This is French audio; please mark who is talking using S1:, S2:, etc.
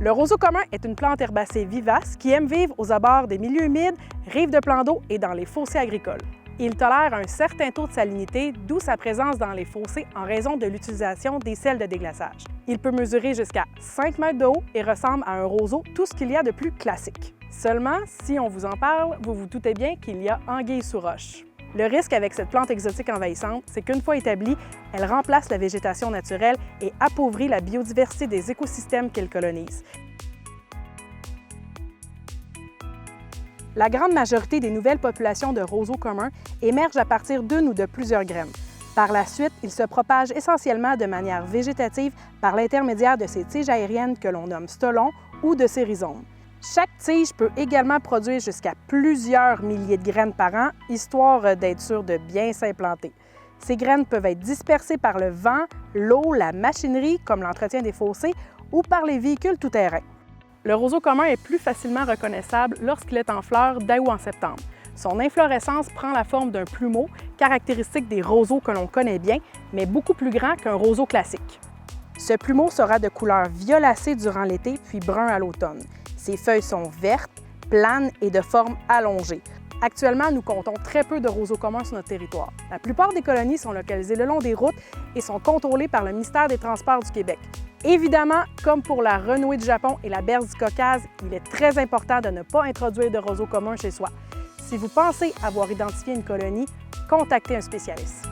S1: Le roseau commun est une plante herbacée vivace qui aime vivre aux abords des milieux humides, rives de plans d'eau et dans les fossés agricoles. Il tolère un certain taux de salinité, d'où sa présence dans les fossés en raison de l'utilisation des sels de déglaçage. Il peut mesurer jusqu'à 5 mètres de haut et ressemble à un roseau, tout ce qu'il y a de plus classique. Seulement, si on vous en parle, vous vous doutez bien qu'il y a anguille sous roche. Le risque avec cette plante exotique envahissante, c'est qu'une fois établie, elle remplace la végétation naturelle et appauvrit la biodiversité des écosystèmes qu'elle colonise. La grande majorité des nouvelles populations de roseaux communs émergent à partir d'une ou de plusieurs graines. Par la suite, ils se propagent essentiellement de manière végétative par l'intermédiaire de ces tiges aériennes que l'on nomme stolons ou de ces rhizomes. Chaque tige peut également produire jusqu'à plusieurs milliers de graines par an, histoire d'être sûr de bien s'implanter. Ces graines peuvent être dispersées par le vent, l'eau, la machinerie, comme l'entretien des fossés, ou par les véhicules tout-terrain. Le roseau commun est plus facilement reconnaissable lorsqu'il est en fleurs dès ou en septembre. Son inflorescence prend la forme d'un plumeau, caractéristique des roseaux que l'on connaît bien, mais beaucoup plus grand qu'un roseau classique. Ce plumeau sera de couleur violacée durant l'été, puis brun à l'automne. Ses feuilles sont vertes, planes et de forme allongée. Actuellement, nous comptons très peu de roseaux communs sur notre territoire. La plupart des colonies sont localisées le long des routes et sont contrôlées par le ministère des Transports du Québec. Évidemment, comme pour la renouée du Japon et la berce du Caucase, il est très important de ne pas introduire de roseaux communs chez soi. Si vous pensez avoir identifié une colonie, contactez un spécialiste.